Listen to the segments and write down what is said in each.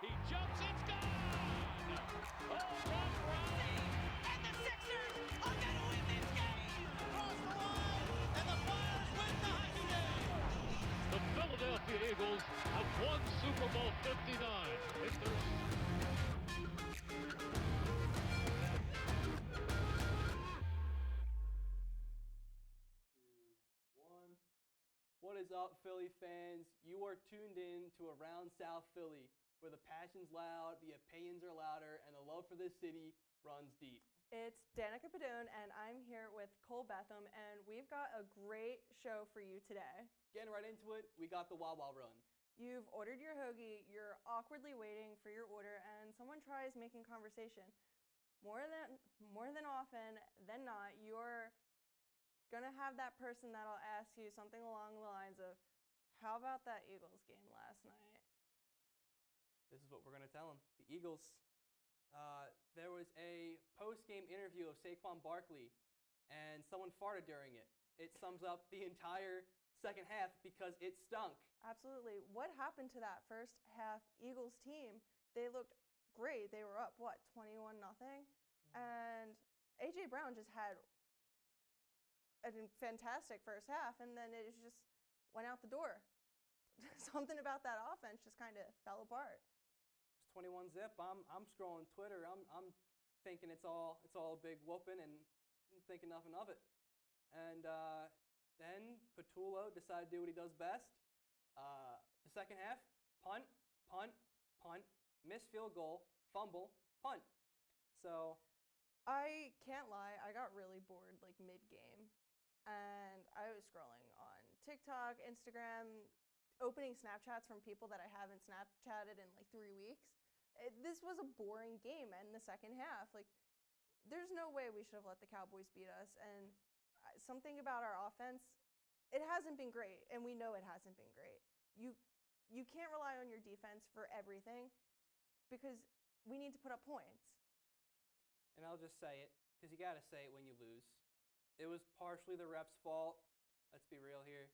He jumps, it's gone! Oh, run, run! And the Sixers are going to win this game! Across the line, and the Flyers win the hockey game! The Philadelphia Eagles have won Super Bowl 59. It's their What is up, Philly fans? You are tuned in to Around South Philly, where the passion's loud, the opinions are louder, and the love for this city runs deep. It's Danica and I'm here with Cole Betham, and we've got a great show for you today. Getting right into it, we got the Wawa Run. You've ordered your hoagie, you're awkwardly waiting for your order, and someone tries making conversation. More than often than not, you're gonna have that person that'll ask you something along the lines of, how about that Eagles game last night? This is what we're gonna tell them. The Eagles. There was a post-game interview of Saquon Barkley, and someone farted during it. It sums up the entire second half because it stunk. Absolutely. What happened to that first half Eagles team? They looked great. They were up, 21-0? And A.J. Brown just had a fantastic first half, and then it just went out the door. Something about that offense just kind of fell apart. It's 21 zip. I'm scrolling Twitter. I'm thinking it's all a big whooping and thinking nothing of it. And then Patullo decided to do what he does best. The second half, punt, missed field goal, fumble, punt. So I can't lie, I got really bored like mid-game. And I was scrolling on TikTok, Instagram, opening Snapchats from people that I haven't Snapchatted in like 3 weeks. This was a boring game in the second half. Like, there's no way we should have let the Cowboys beat us. And something about our offense, it hasn't been great, and we know it hasn't been great. You can't rely on your defense for everything because we need to put up points. And I'll just say it, because you got to say it when you lose. It was partially the refs' fault. Let's be real here.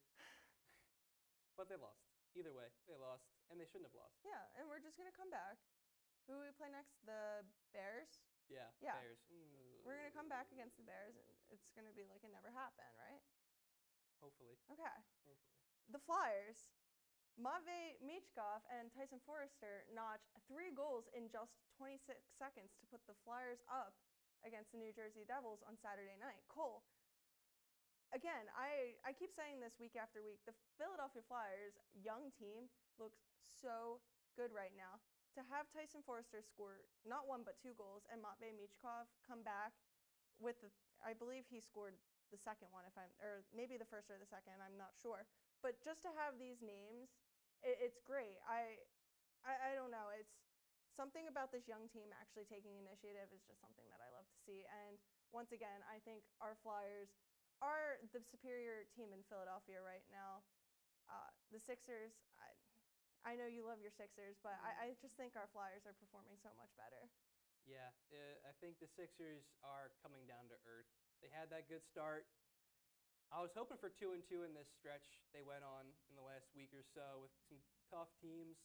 But they lost. Either way, they lost, and they shouldn't have lost. Yeah, and we're just going to come back. Who do we play next? The Bears? Yeah. Bears. We're going to come back against the Bears, and it's going to be like it never happened, right? Hopefully. Okay. The Flyers. Matvei, Michkov, and Tyson Foerster notched 3 goals in just 26 seconds to put the Flyers up against the New Jersey Devils on Saturday night. Cole, again, I keep saying this week after week, the Philadelphia Flyers, young team, looks so good right now. To have Tyson Foerster score not 1 but 2 goals and Matvei Michkov come back with I believe he scored the second one, or maybe the first or the second, I'm not sure. But just to have these names, it's great. I don't know. It's something about this young team actually taking initiative is just something that I love to see. And once again, I think our Flyers are the superior team in Philadelphia right now. The Sixers, I know you love your Sixers, but I just think our Flyers are performing so much better. Yeah, I think the Sixers are coming down to earth. They had that good start. I was hoping for 2-2 in this stretch they went on in the last week or so with some tough teams,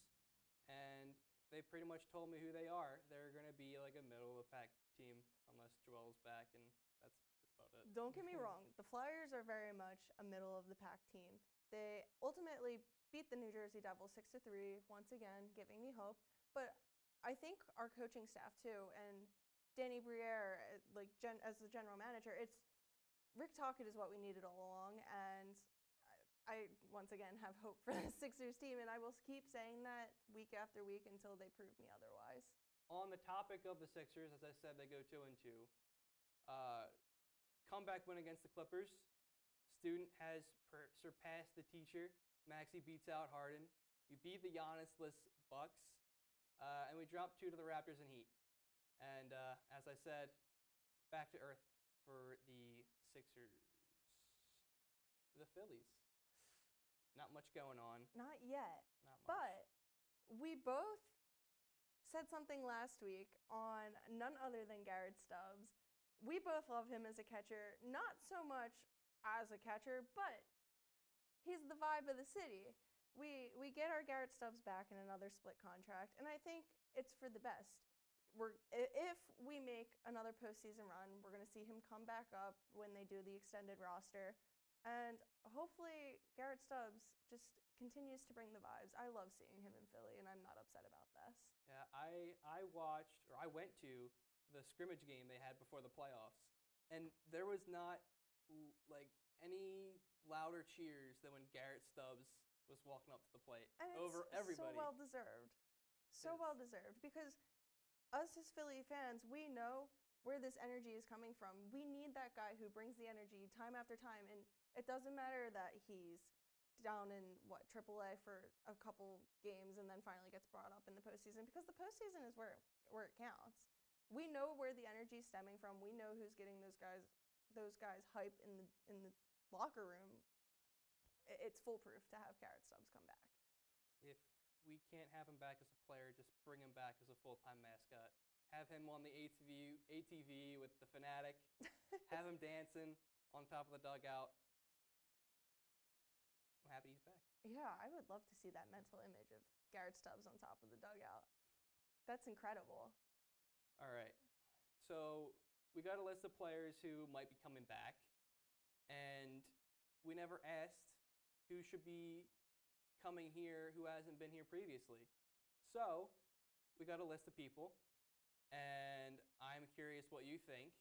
and they pretty much told me who they are. They're going to be like a middle-of-the-pack team unless Joel's back, and that's about it. Don't get me wrong. The Flyers are very much a middle-of-the-pack team. They ultimately beat the New Jersey Devils 6-3, once again, giving me hope. But I think our coaching staff, too, and Danny Briere, as the general manager, Rick Tocchet is what we needed all along, and I once again have hope for the Sixers team, and I will keep saying that week after week until they prove me otherwise. On the topic of the Sixers, as I said, they go 2-2. Comeback win against the Clippers. Student has surpassed the teacher. Maxey beats out Harden. We beat the Giannis-less Bucks, and we dropped 2 to the Raptors and Heat. And as I said, back to earth for the Sixers. The Phillies. Not much going on. Not yet. Not much. But we both said something last week on none other than Garrett Stubbs. We both love him as a catcher, not so much as a catcher, but he's the vibe of the city. we get our Garrett Stubbs back in another split contract, and I think it's for the best. If we make another postseason run, we're going to see him come back up when they do the extended roster, and hopefully Garrett Stubbs just continues to bring the vibes. I love seeing him in Philly, and I'm not upset about this. Yeah, I went to the scrimmage game they had before the playoffs, and there was not like any louder cheers than when Garrett Stubbs was walking up to the plate And over it's everybody. so well deserved. So Yes. well deserved, because us as Philly fans, we know where this energy is coming from. We need that guy who brings the energy time after time, and it doesn't matter that he's down in AAA for a couple games and then finally gets brought up in the postseason, because the postseason is where it counts. We know where the energy is stemming from. We know who's getting those guys hype in the locker room. It's foolproof to have Garrett Stubbs come back. If we can't have him back as a player, just bring him back as a full-time mascot. Have him on the ATV with the Fanatic. Have him dancing on top of the dugout. I'm happy he's back. Yeah, I would love to see that mental image of Garrett Stubbs on top of the dugout. That's incredible. All right. So we got a list of players who might be coming back, and we never asked who should be coming here who hasn't been here previously. So we got a list of people, and I'm curious what you think.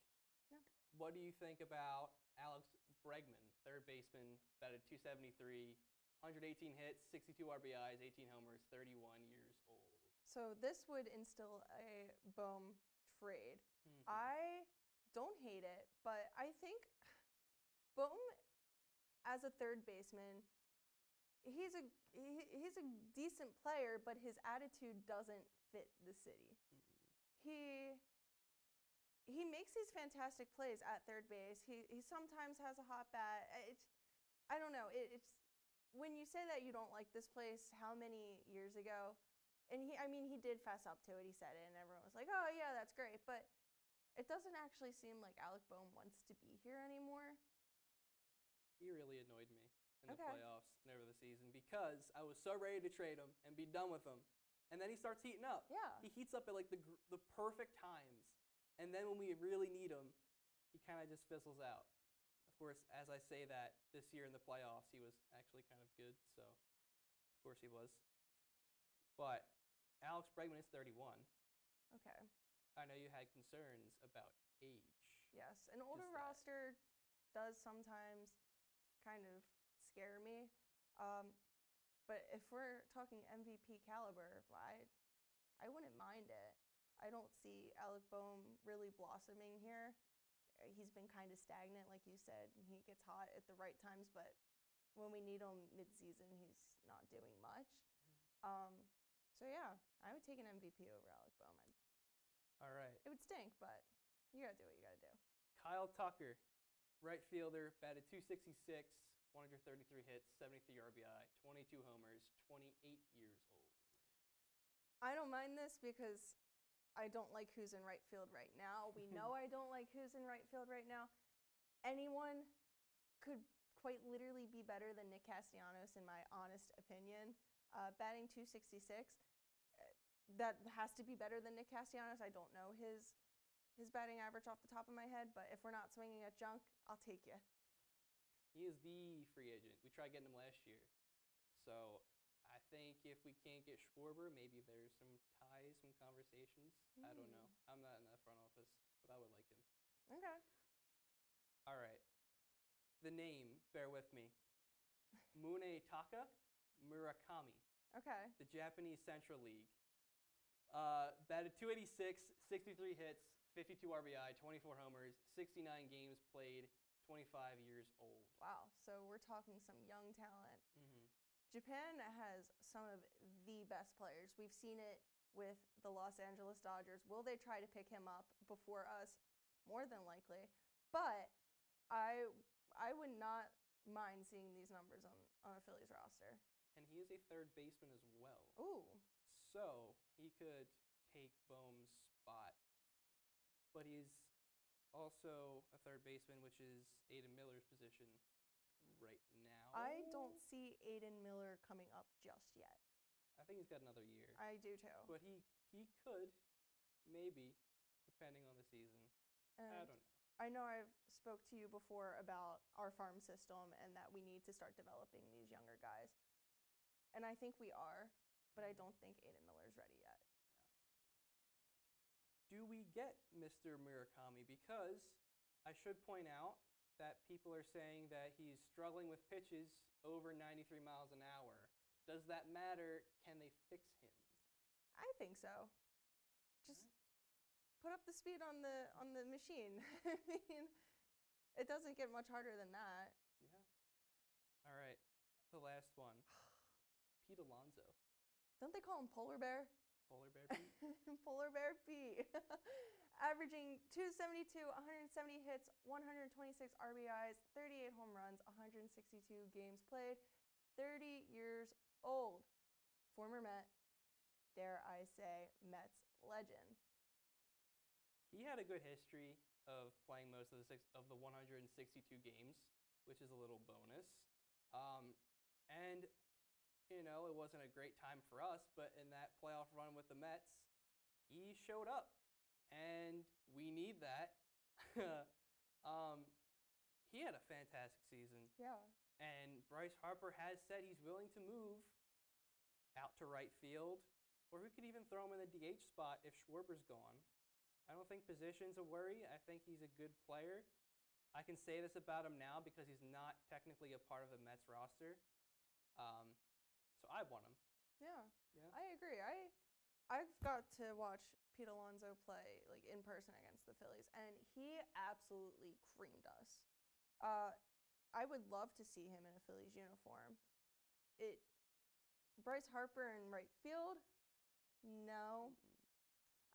Yeah. What do you think about Alex Bregman, third baseman, batted .273, 118 hits, 62 RBIs, 18 homers, 31 years old? So this would instill a Bohm trade. Mhm. I don't hate it, but I think Bohm, as a third baseman, he's a decent player, but his attitude doesn't fit the city. He makes these fantastic plays at third base. He sometimes has a hot bat. I don't know. It's when you say that you don't like this place, how many years ago? And he did fess up to it. He said it, and everyone was like, "Oh yeah, that's great." But it doesn't actually seem like Alec Bohm wants to be here anymore. He really annoyed me in the Okay. playoffs and over the season because I was so ready to trade him and be done with him. And then he starts heating up. Yeah. He heats up at like the perfect times. And then when we really need him, he kind of just fizzles out. Of course, as I say that, this year in the playoffs, he was actually kind of good. So, of course, he was. But Alex Bregman is 31. Okay. I know you had concerns about age. Yes, an older Just that. roster does sometimes kind of scare me. But if we're talking MVP caliber, I wouldn't mind it. I don't see Alec Bohm really blossoming here. He's been kind of stagnant, like you said. He gets hot at the right times, but when we need him mid-season, he's not doing much. So yeah, I would take an MVP over Alec Bohm. All right. It would stink, but you gotta do what you gotta do. Kyle Tucker, right fielder, batted .266, 133 hits, 73 RBI, 22 homers, 28 years old. I don't mind this because I don't like who's in right field right now. We know I don't like who's in right field right now. Anyone could quite literally be better than Nick Castellanos, in my honest opinion. Batting .266, that has to be better than Nick Castellanos. I don't know his batting average off the top of my head, but if we're not swinging at junk, I'll take you. He is the free agent. We tried getting him last year. So I think if we can't get Schwarber, maybe there's some ties, some conversations. I don't know. I'm not in that front office, but I would like him. Okay. All right. The name, bear with me. Munetaka Murakami, Okay. the Japanese Central League. Batted .286, 63 hits, 52 RBI, 24 homers, 69 games played, 25 years old. Wow. So we're talking some young talent. Mm-hmm. Japan has some of the best players. We've seen it with the Los Angeles Dodgers. Will they try to pick him up before us? More than likely. But I would not mind seeing these numbers on a Phillies roster. And he is a third baseman as well. Ooh. So he could take Bohm's spot. But he's also a third baseman, which is Aiden Miller's position. right now. I don't see Aiden Miller coming up just yet. I think he's got another year. I do too. But he could, maybe, depending on the season. I And don't know. I know I've spoke to you before about our farm system and that we need to start developing these younger guys. And I think we are, but I don't think Aiden Miller's ready yet. Do we get Mr. Murakami? Because I should point out that people are saying that he's struggling with pitches over 93 miles an hour. Does that matter? Can they fix him? I think so. Just put up the speed on the machine. I mean, it doesn't get much harder than that. Yeah. All right. The last one. Pete Alonso. Don't they call him Polar Bear? Polar Bear Pete? Polar Bear Pete. Averaging 272, 170 hits, 126 RBIs, 38 home runs, 162 games played, 30 years old. Former Met, dare I say, Mets legend. He had a good history of playing most of the 162 games, which is a little bonus. And it wasn't a great time for us, but in that playoff run with the Mets, he showed up, and we need that. He had a fantastic season. Yeah. And Bryce Harper has said he's willing to move out to right field, or we could even throw him in the DH spot if Schwarber's gone. I don't think position's a worry. I think he's a good player. I can say this about him now because he's not technically a part of the Mets roster. So I want him. Yeah. Yeah. I agree. I've got to watch Pete Alonso play in person against the Phillies, and he absolutely creamed us. I would love to see him in a Phillies uniform. Bryce Harper in right field? No.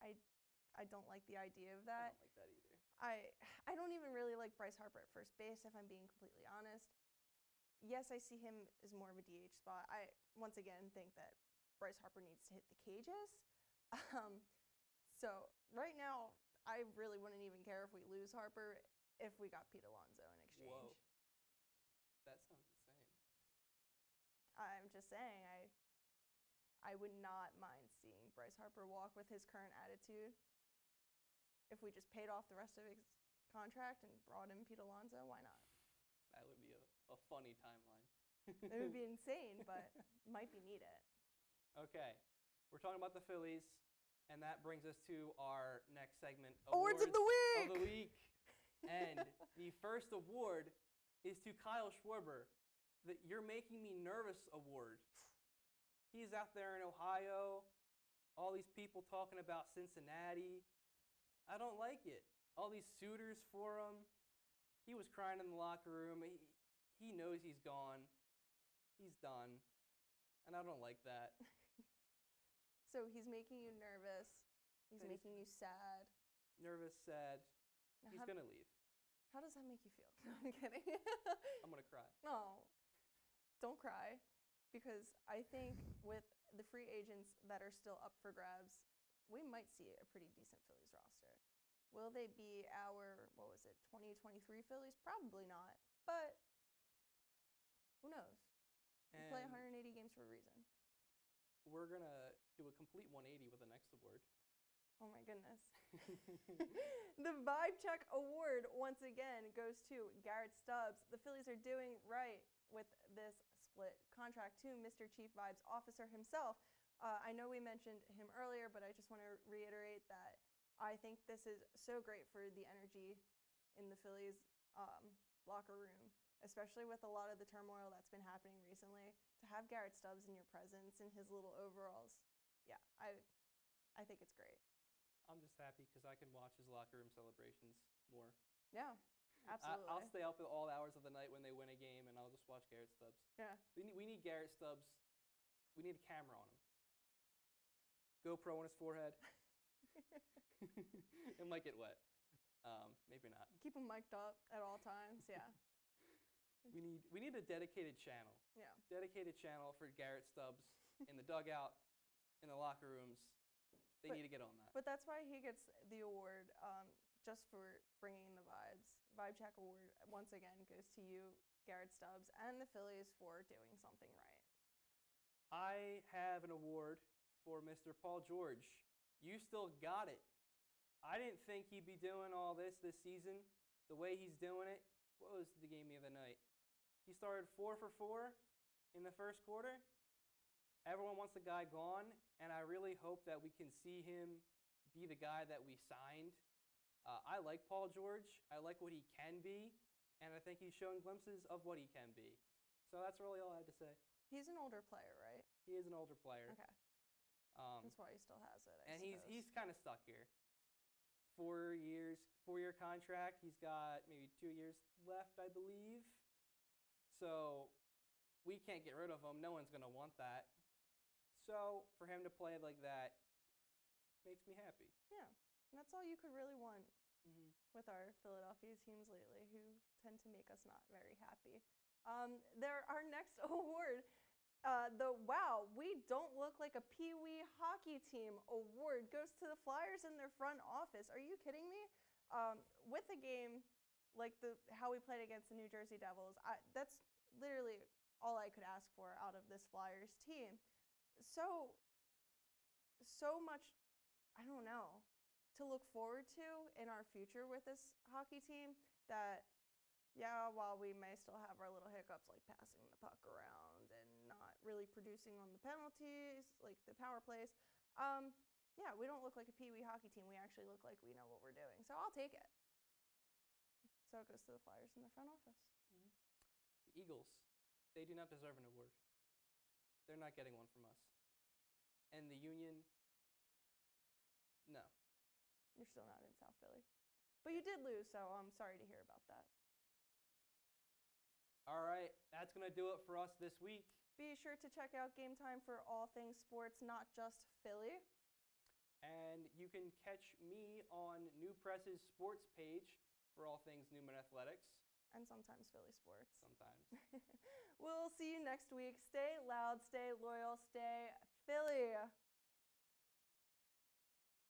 I don't like the idea of that. I don't like that either. I don't even really like Bryce Harper at first base, if I'm being completely honest. Yes, I see him as more of a DH spot. I, once again, think that Bryce Harper needs to hit the cages. So right now, I really wouldn't even care if we lose Harper if we got Pete Alonso in exchange. Whoa. That sounds insane. I'm just saying, I would not mind seeing Bryce Harper walk with his current attitude. If we just paid off the rest of his contract and brought in Pete Alonso, why not? That would be a funny timeline. It would be insane, but might be needed. Okay. We're talking about the Phillies, and that brings us to our next segment. Awards of the week! Of the week. And the first award is to Kyle Schwarber, the You're Making Me Nervous award. He's out there in Ohio, all these people talking about Cincinnati. I don't like it. All these suitors for him. He was crying in the locker room. He knows he's gone. He's done. And I don't like that. So he's making you nervous. He's making you sad. Nervous, sad. Now He's going to leave. How does that make you feel? No, I'm kidding. I'm going to cry. No, don't cry. Because I think with the free agents that are still up for grabs, we might see a pretty decent Phillies roster. Will they be our, 2023 Phillies? Probably not. But who knows? We play 180 games for a reason. We're going to do a complete 180 with the next award. Oh my goodness. The Vibe Check Award, once again, goes to Garrett Stubbs. The Phillies are doing right with this split contract to Mr. Chief Vibes Officer himself. I know we mentioned him earlier, but I just want to reiterate that I think this is so great for the energy in the Phillies locker room, especially with a lot of the turmoil that's been happening recently. To have Garrett Stubbs in your presence in his little overalls, yeah, I think it's great. I'm just happy because I can watch his locker room celebrations more. Yeah, absolutely. I'll stay up at all hours of the night when they win a game, and I'll just watch Garrett Stubbs. Yeah. We need Garrett Stubbs. We need a camera on him. GoPro on his forehead. It might get wet. Maybe not. Keep him mic'd up at all times. Yeah. We need a dedicated channel. Yeah. Dedicated channel for Garrett Stubbs in the dugout, in the locker rooms. They need to get on that. But that's why he gets the award, just for bringing the vibes. Vibe Check Award, once again, goes to you, Garrett Stubbs and the Phillies for doing something right. I have an award for Mr. Paul George. You still got it. I didn't think he'd be doing all this season the way he's doing it. What was the game the other night? He started 4 for 4 in the first quarter. Everyone wants the guy gone, and I really hope that we can see him be the guy that we signed. I like Paul George. I like what he can be, and I think he's shown glimpses of what he can be. So that's really all I have to say. He's an older player, right? He is an older player. Okay. That's why he still has it. And he's kind of stuck here. 4 years, 4-year contract. He's got maybe 2 years left, I believe. So we can't get rid of him. No one's gonna want that. So for him to play like that makes me happy. Yeah, and that's all you could really want Mm-hmm. with our Philadelphia teams lately, who tend to make us not very happy. Our next award, the Wow, We Don't Look Like a Pee-wee Hockey Team award goes to the Flyers and their front office. Are you kidding me? With a game like how we played against the New Jersey Devils, that's literally all I could ask for out of this Flyers team. So much, I don't know, to look forward to in our future with this hockey team that, yeah, while we may still have our little hiccups like passing the puck around and not really producing on the penalties, like the power plays, yeah, we don't look like a pee-wee hockey team. We actually look like we know what we're doing. So I'll take it. So it goes to the Flyers in the front office. Mm-hmm. The Eagles, they do not deserve an award. They're not getting one from us. And the Union, no. You're still not in South Philly. But you did lose, so I'm sorry to hear about that. All right, that's going to do it for us this week. Be sure to check out Game Time for all things sports, not just Philly. And you can catch me on New Press's sports page for all things Newman Athletics. And sometimes Philly sports. Sometimes. We'll see you next week. Stay loud, stay loyal, stay Philly.